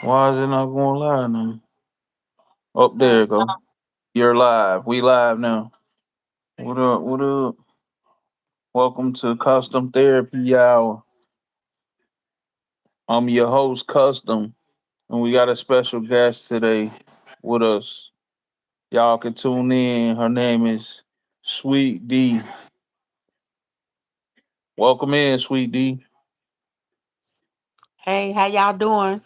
Why is it not going live now? Oh, there Uh, you go. You're live. We live now. What up? What up? Welcome to Custom Therapy Hour. I'm your host, Custom, and we got a special guest today with us. Y'all can tune in. Her name is Sweet D. Welcome in, Sweet D. Hey, how y'all doing?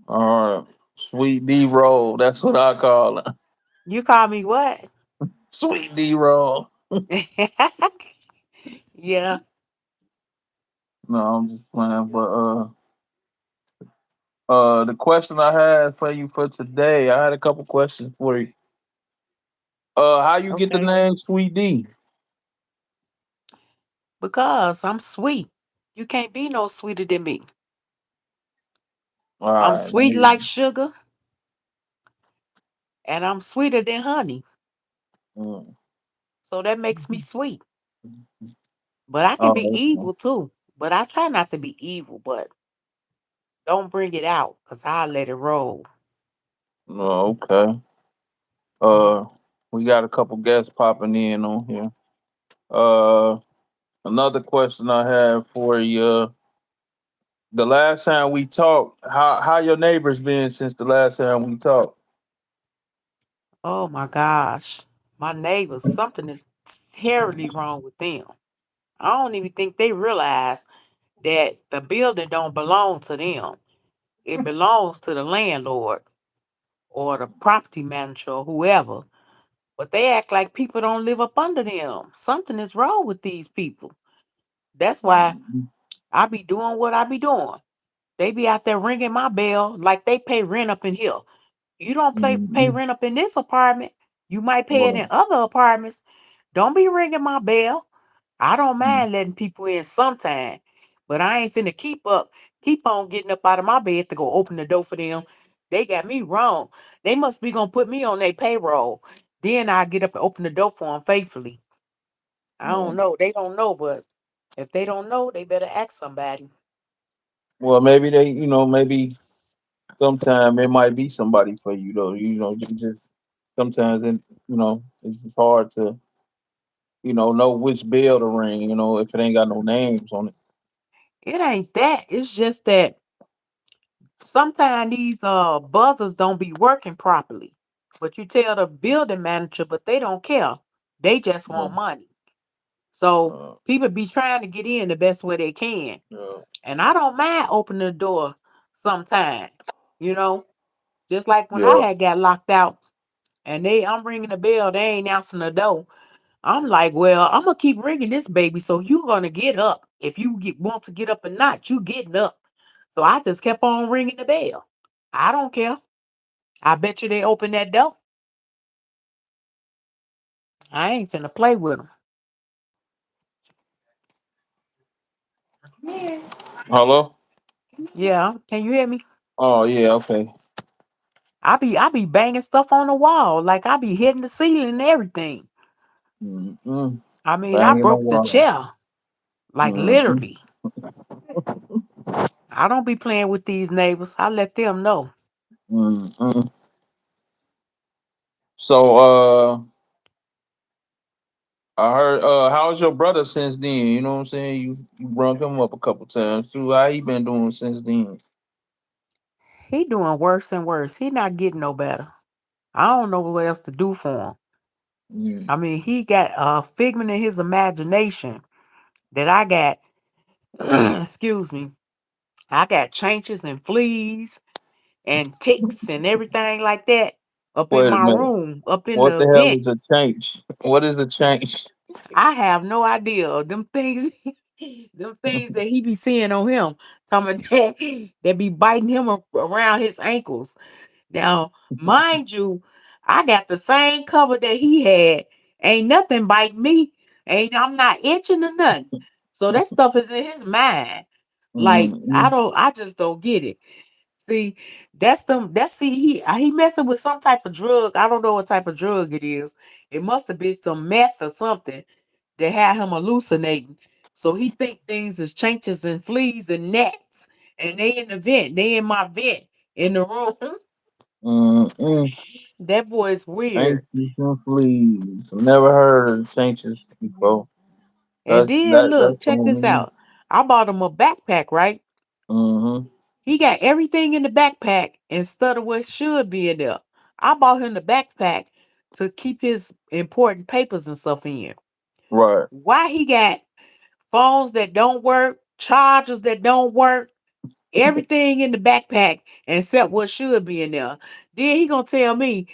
All right. Sweet D Roll. That's what I call her. You call me what? Sweet D Roll. Yeah. No, I'm just playing. But the question I had for you for today, I had a couple questions for you. How you get the Okay. name Sweet D? Because I'm sweet. You can't be no sweeter than me. All I'm right. sweet like sugar, and I'm sweeter than honey. Mm. So that makes me sweet. But I can be Oh, okay. evil too. But I try not to be evil, but don't bring it out because I'll let it roll. Oh, okay. Uh, we got a couple guests popping in on here. Uh, Another question I have for you. The last time we talked, how your neighbors been since the last time we talked? Oh my gosh. My neighbors, something is terribly wrong with them. I don't even think they realize that the building don't belong to them. It belongs to the landlord or the property manager or whoever. But they act like people don't live up under them. Something is wrong with these people. That's why I be doing what I be doing. They be out there ringing my bell like they pay rent up in here. You don't pay Mm-hmm. rent up in this apartment. You might pay it in other apartments. Don't be ringing my bell. I don't mind letting people in sometime, but I ain't finna keep on getting up out of my bed to go open the door for them. They got me wrong. They must be gonna put me on their payroll. Then I get up and open the door for them faithfully. I don't know. They don't know, but if they don't know, they better ask somebody. Well, maybe they, maybe sometime it might be somebody for you though. You just sometimes it's just hard to know which bell to ring. If it ain't got no names on it. It ain't that. It's just that sometimes these buzzers don't be working properly. But you tell the building manager, but they don't care. They just want Yeah. money. So Uh, people be trying to get in the best way they can. yeah. And I don't mind opening the door sometimes. You know, just like when I Yeah. had got locked out and I'm ringing the bell, they ain't answering the door. I'm like, well, I'm gonna keep ringing this baby, so you gonna get up. If you want to get up or not, you getting up. So I just kept on ringing the bell. I don't care. I bet you they open that door. I ain't finna play with them. Hello. Yeah, can you hear me? Oh yeah. Okay. I be banging stuff on the wall, like I be hitting the ceiling and everything. Mm-hmm. I mean, I Banging the broke the wall. chair, like Mm-hmm. literally. I don't be playing with these neighbors. I let them know. Mm-hmm. So I heard how's your brother since then? You know what I'm saying? You brought him up a couple times too. How he been doing since then? He doing worse and worse. He not getting no better. I don't know what else to do for him. Mm. I mean, he got a figment in his imagination that I got. Excuse me. I got changes and fleas and ticks and everything like that up in Wait a my minute. room, up in What the the hell vent. is a change? What is a change? I have no idea. Them things, them things that he be seeing on him, talking about that be biting him around his ankles. Now, mind you, I got the same cover that he had. Ain't nothing biting me. I'm not itching or nothing. So that stuff is in his mind. Like Mm-hmm. I just don't get it. See, he messing with some type of drug. I don't know what type of drug it is. It must have been some meth or something that had him hallucinating. So he think things is changes and fleas and gnats and they in the vent. They in my vent in the room. Mm-mm. That boy is weird. Sanctions and fleas. Never heard of sanctions before. And then That's look, check on this me. out. I bought him a backpack, right? Mm-hmm. He got everything in the backpack instead of what should be in there. I bought him the backpack to keep his important papers and stuff in. Right. Why he got phones that don't work, chargers that don't work, everything in the backpack except what should be in there. Then he gonna tell me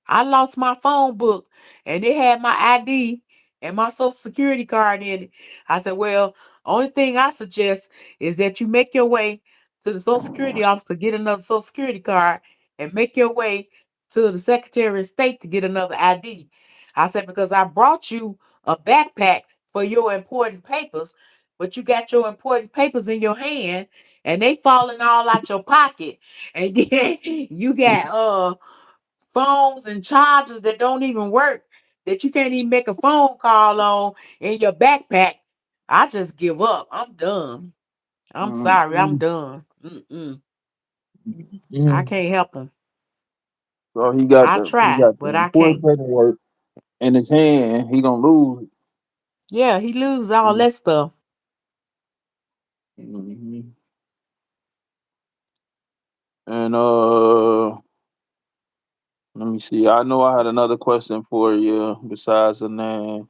I lost my phone book and it had my ID and my social security card in it. I said, well, only thing I suggest is that you make your way to the social security office to get another social security card and make your way to the secretary of state to get another ID. I said, because I brought you a backpack for your important papers, but you got your important papers in your hand and they falling all out your pocket. And then you got phones and chargers that don't even work, that you can't even make a phone call on in your backpack. I just give up. I'm done. I'm sorry. I'm Mm-mm. done. Mm-mm. I Mm. can't help him. So I he try, got the but I important can't. paperwork in his hand. He gonna lose Yeah, he lose all it. that stuff. Mm-hmm. And let me see. I know I had another question for you besides the name.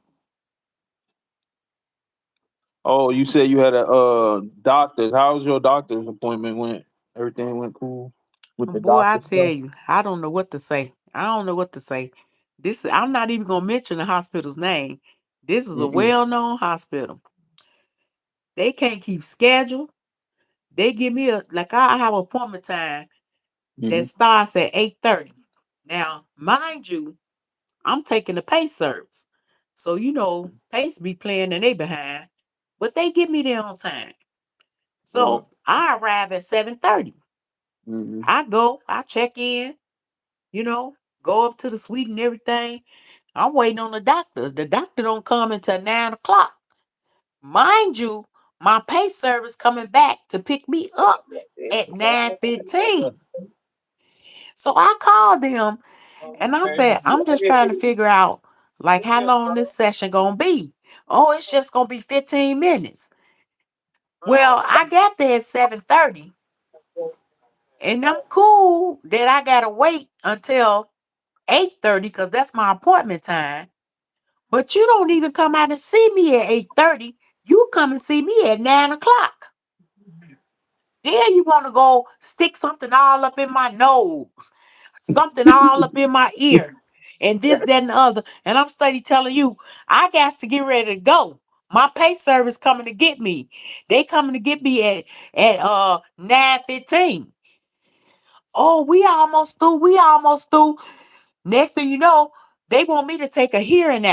Oh, you said you had a doctor's. How's your doctor's appointment went? Everything went cool with the Boy, I doctor tell stuff. you, I don't know what to say. I don't know what to say. This I'm not even gonna mention the hospital's name. This is a Mm-mm. well-known hospital. They can't keep schedule. They give me a like I have appointment time that Mm-hmm. starts at 8:30. Now, mind you, I'm taking the pace service. So pace be playing in they behind, but they get me there on time. Right. So I arrive at 7:30. Mm-hmm. I go, I check in, you know, go up to the suite and everything. I'm waiting on the doctor. The doctor don't come until 9 o'clock. Mind you, my pace service coming back to pick me up at 9:15. So I called them and I said, I'm just trying to figure out like how long this session gonna be. Oh, it's just gonna be 15 minutes. Well, I got there at 7:30 and I'm cool that I gotta wait until 8:30 because that's my appointment time. But you don't even come out and see me at 8:30. You come and see me at 9 o'clock. Then you want to go stick something all up in my nose, something all up in my ear, and this, that, and the other. And I'm steady telling you, I got to get ready to go. My pay service coming to get me. They coming to get me at 9:15. Oh, we almost through. We almost through. Next thing you know, they want me to take a hearing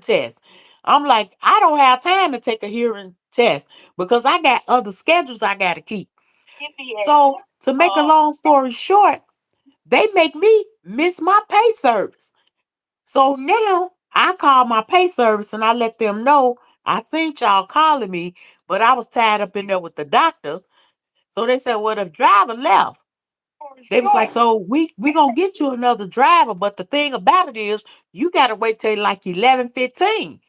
test. I'm like, I don't have time to take a hearing test because I got other schedules I got to keep. So to make a long story short, they make me miss my pay service. So now I call my pay service and I let them know I think y'all calling me, but I was tied up in there with the doctor. So they said, well, the driver left. They was like, so we gonna get you another driver, but the thing about it is you gotta wait till like 11:15.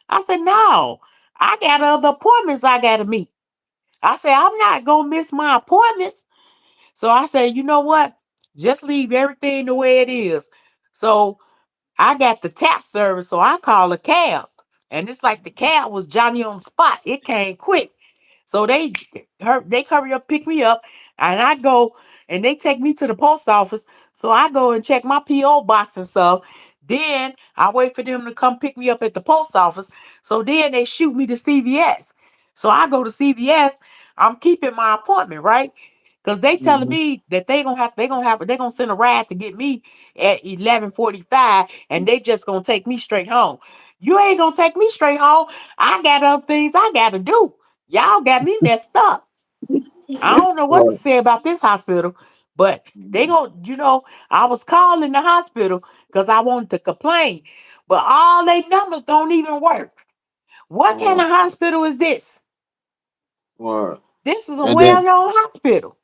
I said, no, I got other appointments I gotta meet. I said, I'm not gonna miss my appointments. So I said, you know what? Just leave everything the way it is. So I got the tap service, so I call a cab. And it's like the cab was Johnny on the spot. It came quick. So they hurry up, pick me up, and I go and they take me to the post office. So I go and check my PO box and stuff. Then I wait for them to come pick me up at the post office. So then they shoot me to CVS. So I go to CVS. I'm keeping my appointment, right? Because they telling Mm-hmm. me that they're gonna send a ride to get me at 11:45 and they just gonna take me straight home. You ain't gonna take me straight home. I got other things I gotta do. Y'all got me messed up. I don't know what to Right. say about this hospital, but they Mm-hmm. gonna, I was calling the hospital because I wanted to complain, but all they numbers don't even work. What kind Right. of hospital is this? Right. This is a And well then known hospital,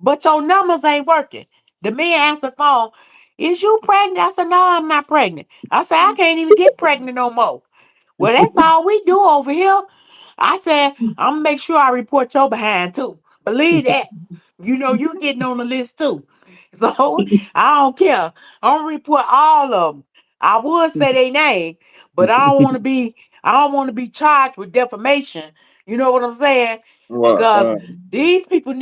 but your numbers ain't working. The man answered phone. Is you pregnant? I said, no, I'm not pregnant. I said, I can't even get pregnant no more. Well, that's all we do over here. I said, I'm gonna make sure I report your behind too. Believe that. You know, you getting on the list too. So I don't care. I'm gonna report all of them. I would say their name, but I don't want to be charged with defamation. You know what I'm saying? right, Because right. these people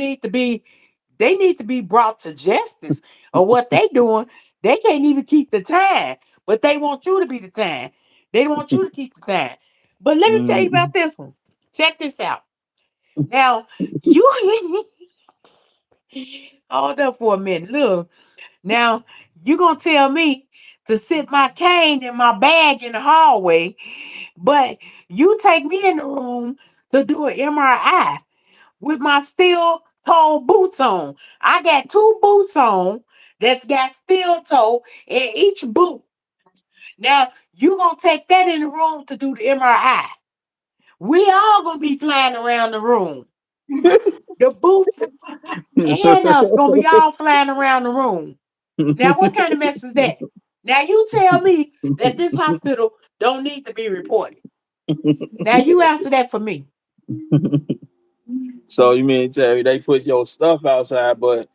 they need to be brought to justice of what they doing. They can't even keep the time, but they want you to be the time. They want you to keep the time. But let me tell you Mm. about this one. Check this out. Now, you hold up for a minute. Look, now you gonna tell me to sit my cane in my bag in the hallway, but you take me in the room to do an MRI with my steel toe boots on. I got two boots on that's got steel toe in each boot. Now you gonna take that in the room to do the MRI. We all gonna be flying around the room. The boots and us gonna be all flying around the room. Now, what kind of mess is that? Now you tell me that this hospital don't need to be reported. Now you answer that for me. So you mean to tell me they put your stuff outside, but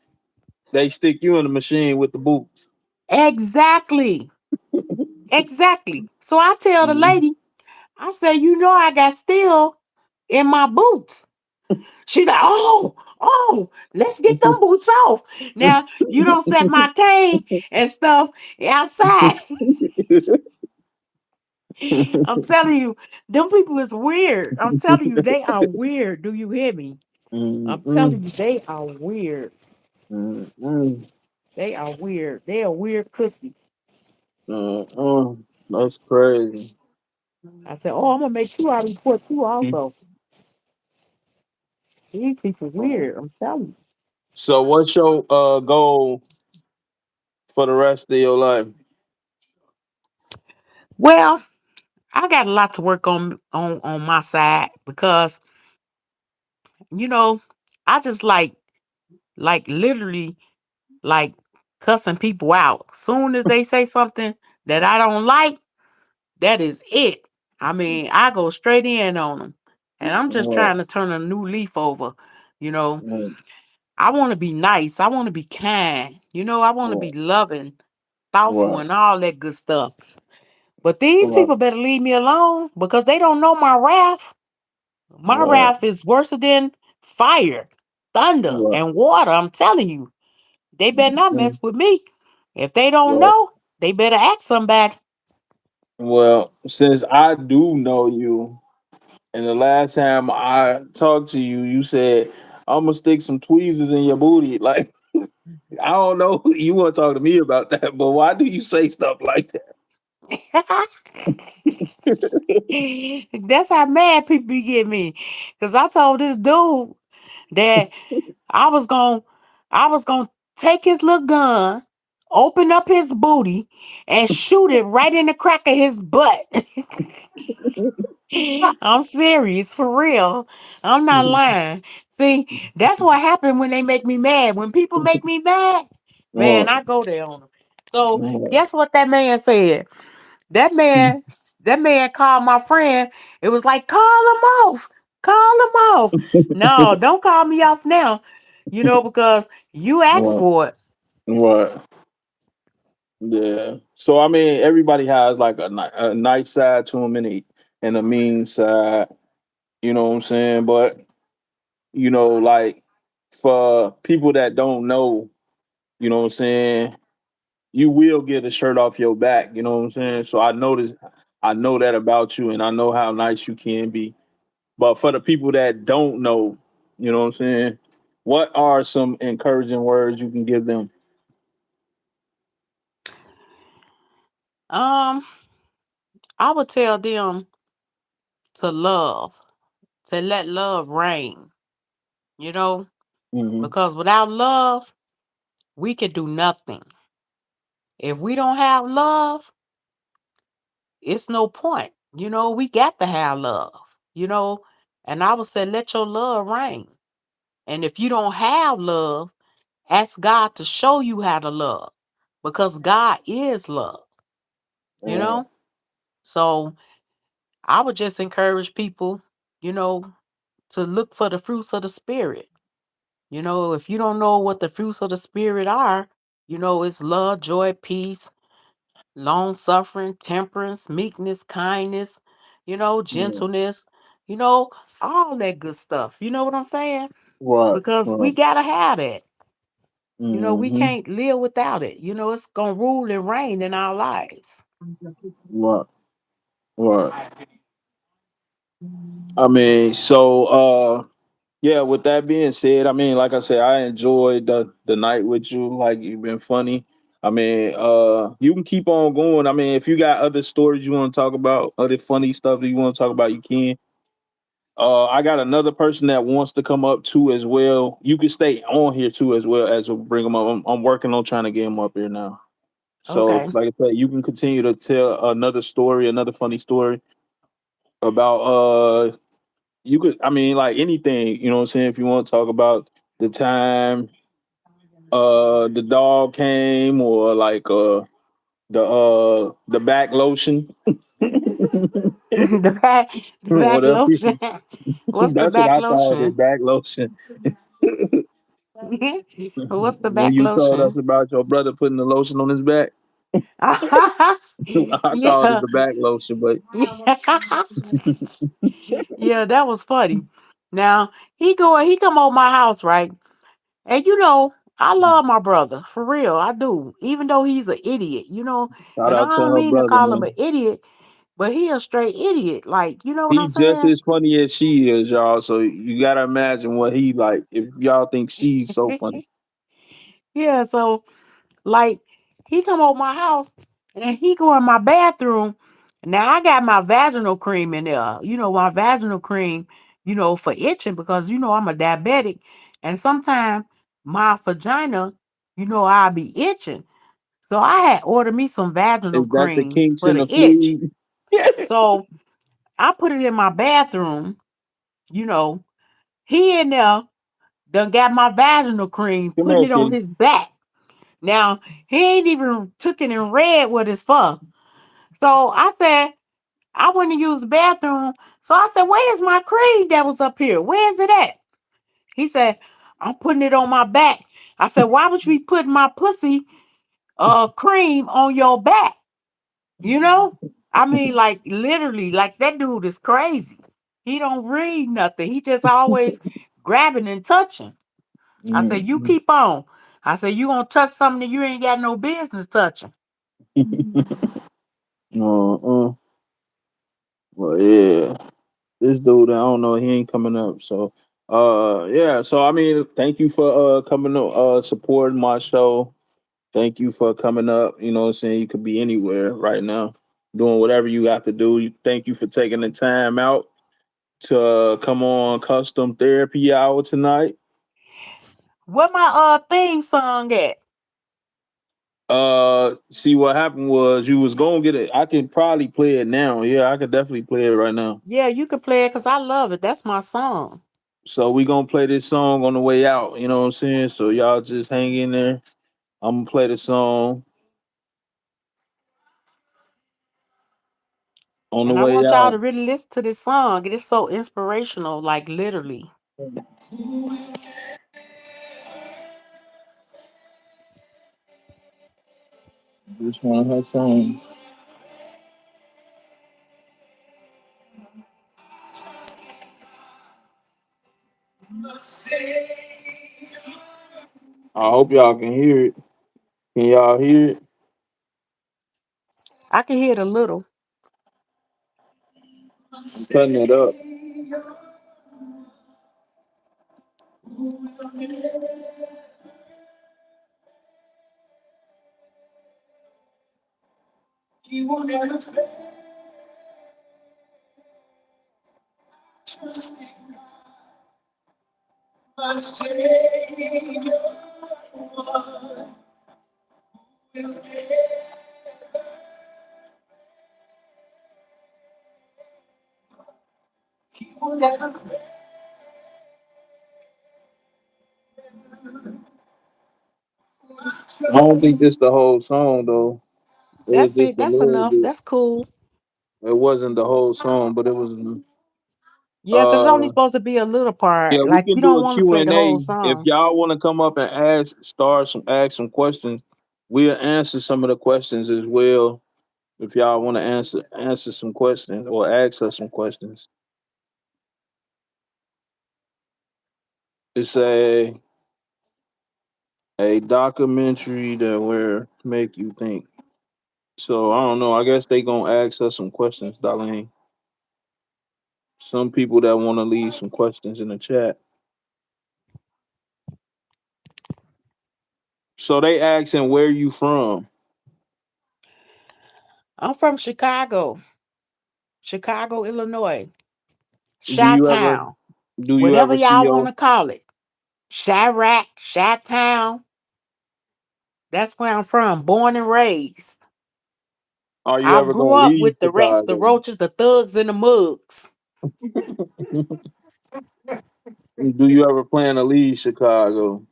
they stick you in the machine with the boots? Exactly. Exactly. So I tell the lady, I say, you know, I got steel in my boots. She's like, let's get them boots off. Now, you don't set my cane and stuff outside. I'm telling you, them people is weird. I'm telling you, they are weird. Do you hear me? I'm Mm-mm, telling you, they are weird. mm-mm, They are weird. They are weird cookies. mm-mm. That's crazy. I said, oh, I'm gonna make sure I report you also. These people weird. I'm telling you. So what's your goal for the rest of your life? Well, I got a lot to work on my side because you know I just like literally like cussing people out. Soon as they say something that I don't like, that is it. I mean, I go straight in on them, and I'm just Right, trying to turn a new leaf over. You know, right, I want to be nice. I want to be kind. You know, I want to be loving, thoughtful, right, and all that good stuff. But these right, people better leave me alone because they don't know my wrath. My right, wrath is worse than fire, thunder, right, and water. I'm telling you, they better not mm, mess with me. If they don't right. know, they better ask somebody. Well, since I do know you, and the last time I talked to you, you said I'm gonna stick some tweezers in your booty. Like I don't know, you want to talk to me about that, but why do you say stuff like That's how mad people be getting me. Cause I told this dude that I was gonna I was gonna take his little gun, open up his booty, and shoot it right in the crack of his butt. I'm serious, for real. I'm not that? lying. See, that's what happened when they make me mad. When people make me mad, man, Right, I go there on them. So right. guess what that man said? That man, that man called my friend. It was like, call him off. Call him off. No, don't call me off now. You know, because you asked Right, for it. right. Yeah. So I mean, everybody has like a nice side to them and a mean side. You know what I'm saying? But like for people that don't know, you know what I'm saying, you will get a shirt off your back. You know what I'm saying? So I know that about you, and I know how nice you can be. But for the people that don't know, you know what I'm saying, what are some encouraging words you can give them? Um, I would tell them to love, to let love reign, you know, Hmm. because without love, we can do nothing. If we don't have love, it's no point. You know, we got to have love. You know, And I would say, let your love reign. And if you don't have love, ask God to show you how to love because God is love, you Mm, know? So I would just encourage people, you know, to look for the fruits of the Spirit. If you don't know what the fruits of the Spirit are, it's love, joy, peace, long suffering, temperance, meekness, kindness, yeah. gentleness, you know, all that good stuff. You know what I'm saying? Right. Because we Right. got to have that. We Mm-hmm. can't live without it. It's going to rule and reign in our lives. Right. Right. I mean, yeah, with that being said, I mean, like I said, I enjoyed the night with you. Like you've been funny. I mean, you can keep on going. I mean, if you got other stories you want to talk about, other funny stuff that you want to talk about, you can. I got another person that wants to come up too as well. You can stay on here too as well as we'll bring them up. I'm working on trying to get him up here now. So, Okay. like I said, you can continue to tell another story, another funny story about you could, I mean, like anything, you know what I'm saying? If you want to talk about the time the dog came, or like the back lotion. the back, the back Whatever. lotion. What's the That's what back I called it, lotion? back lotion. What's the When back you told us lotion? about your brother putting the lotion on his back, I called it Yeah. the back lotion, but Yeah. Yeah, that was funny. Now he come over my house, right? And I love my brother for real. I do. Even though he's an idiot, shout and I out to don't her mean to brother, call him an man. idiot, but he a straight idiot. Like, you know what I'm He just saying? as funny as she is, y'all. So you gotta imagine what he like. If y'all think she's so funny, Yeah, so like he come over my house and then he go in my bathroom. Now I got my vaginal cream in there. My vaginal cream, for itching because I'm a diabetic and sometimes my vagina, I'll be itching. So I had ordered me some vaginal is that the cream kinks for in the the itch. food? So I put it in my bathroom, you know. He in there done got my vaginal cream, Come putting here, it on kitty. his back. Now, he ain't even took it and read what it's for. So I said, I went to use the bathroom. So I said, where's my cream that was up here? Where's it at? He said, I'm putting it on my back. I said, why would you be putting my pussy cream on your back? You know? I mean, like literally, like that dude is crazy. He don't read nothing. He just always grabbing and touching. I said, you Mm. keep on. I said, you gonna touch something that you ain't got no business touching. Uh-uh. Well, yeah. This dude, I don't know, he ain't coming up. So, yeah. So, I mean, thank you for coming to supporting my show. Thank you for coming up. You know what I'm saying? You could be anywhere right now, doing whatever you got to do. Thank you for taking the time out to come on Custom Therapy Hour tonight. Where my theme song at? See what happened was you was gonna get it. I can probably play it now. Yeah, I could definitely play it right now. Yeah, you can play it because I love it. That's my song. So we gonna play this song on the way out. You know what I'm saying? So y'all just hang in there. I'm gonna play the song on the And I way want y'all to out. really listen to this song. It is so inspirational, like literally. This one her song. I hope y'all can hear it. Can y'all hear it? I can hear it a little. I'm cutting it up. I don't think this the whole song though. It was That's just it. a That's little enough. bit. That's cool. It wasn't the whole song, but it was. Yeah, because it's only Uh, supposed to be a little yeah, part. we Like can you do don't a want to Q play and the whole A if song. y'all want to come up and ask some questions. We'll answer some of the questions as well. If y'all want to answer some questions or ask us some questions, it's a documentary that will make you think. So I don't know. I guess they gonna ask us some questions, Darlene. Some people that want to leave some questions in the chat. So they asking where you from. I'm from Chicago, Chicago, Illinois, Do you ever Chi-Town, do you whatever ever see y'all want your to call it. Chirac, Chi-Town. That's where I'm from, born and raised. are you I ever grew gonna up leave with the rest, the Chicago? roaches, the thugs, and the mugs. Do you ever plan to leave Chicago?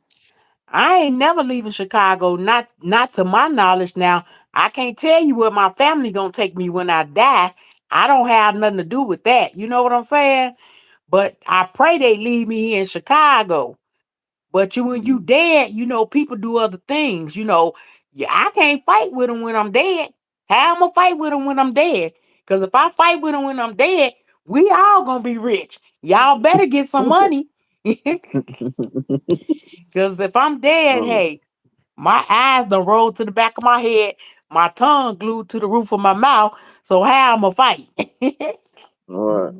I ain't never leaving Chicago, not to my knowledge. Now, I can't tell you where my family gonna take me when I die. I don't have nothing to do with that. You know what I'm saying? But I pray they leave me here in Chicago. But when you dead, people do other things. Yeah, I can't fight with them when I'm dead. How I'm gonna fight with them when I'm dead? Because if I fight with them when I'm dead, we all gonna be rich. Y'all better get some money. Because if I'm dead, Oh, hey, my eyes done rolled to the back of my head, my tongue glued to the roof of my mouth. So how I'm gonna fight? all right.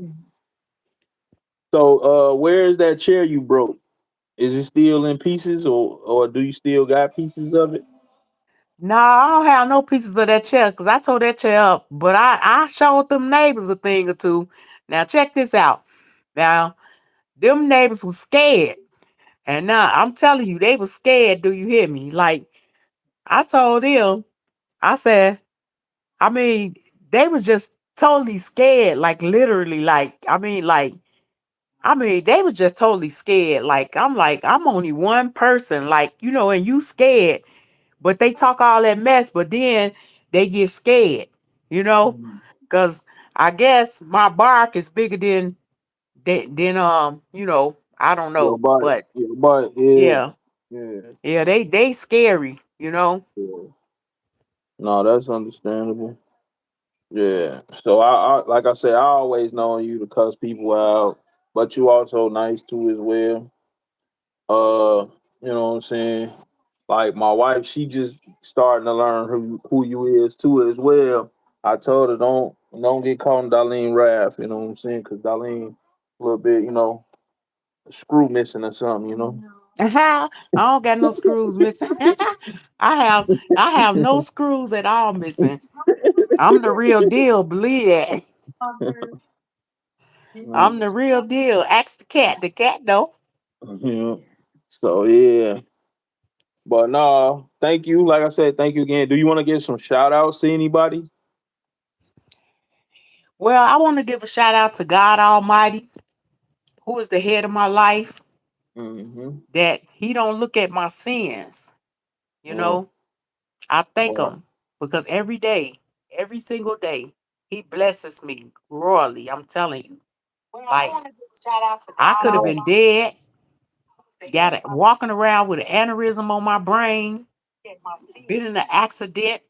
So, where is that chair you broke? Is it still in pieces, or do you still got pieces of it? No, I don't have no pieces of that chair because I tore that chair up. But I showed them neighbors a thing or two. Now check this out. Now, them neighbors was scared. And now I'm telling you, they was scared. Do you hear me? Like I told them, I said, I mean, they was just totally scared. Like literally, they was just totally scared. Like, I'm only one person, and you scared. But they talk all that mess, but then they get scared, you know? Mhm. Cause I guess my bark is bigger than I don't know. But Your butt, yeah, yeah, yeah, yeah, they scary. yeah. No, that's understandable. Yeah. So like I said, I always known you to cuss people out, but you also nice too as well. You know what I'm saying? Like my wife, she just starting to learn who you is too as well. I told her don't get caught in Darlene wrath. You know what I'm saying? Because Darlene a little bit, a screw missing or something. You know. I don't got no screws missing. I have no screws at all missing. I'm the real deal, believe that. I'm the real deal. Ask the cat. The cat though. Yeah. So yeah. But no, thank you. Like I said, thank you again. Do you want to give some shout outs to anybody? Well, I want to give a shout out to God Almighty, who is the head of my life, Mm-hmm. that He don't look at my sins. You Yeah. know, I thank Right. Him because every day, every single day, He blesses me royally. I'm telling you, like I could have been dead, got it walking around with an aneurysm on my brain, been in an accident.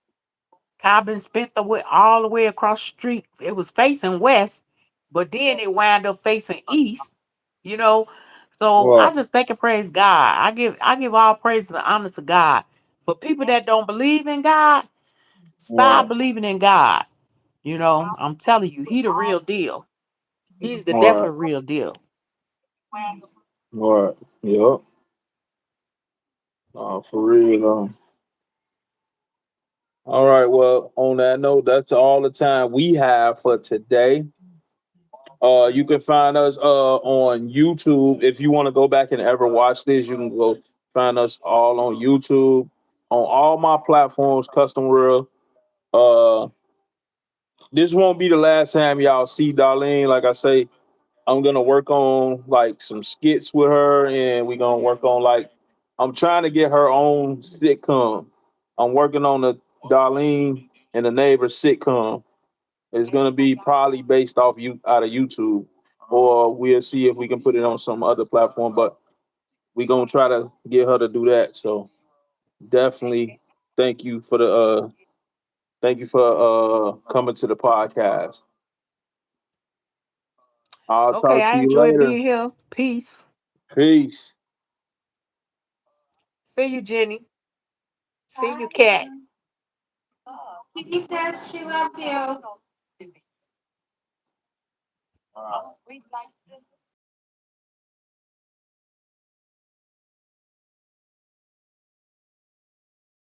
Car been spent all the way across the street. It was facing west, but then it wound up facing east. You know, so I Right. just thank and praise God. I give all praise and honor to God. For people that don't believe in God, start Right. believing in God. I'm telling you, He the real deal. He's the Right. definite real deal. Right. Yep. For real. All right. Well, on that note, that's all the time we have for today. You can find us on YouTube. If you want to go back and ever watch this, you can go find us all on YouTube on all my platforms, Custom World. Uh, this won't be the last time y'all see Darlene. Like I say, I'm gonna work on like some skits with her, and we're gonna work on like I'm trying to get her own sitcom. I'm working on the Darlene and the Neighbor sitcom. It's gonna be probably based off you out of YouTube, or we'll see if we can put it on some other platform. But we're gonna try to get her to do that. So definitely thank you for the thank you for coming to the podcast. I'll Okay, talk to I you enjoyed later. being here. Peace. Peace. See you, Jenny. See you, Cat. She says she loves you.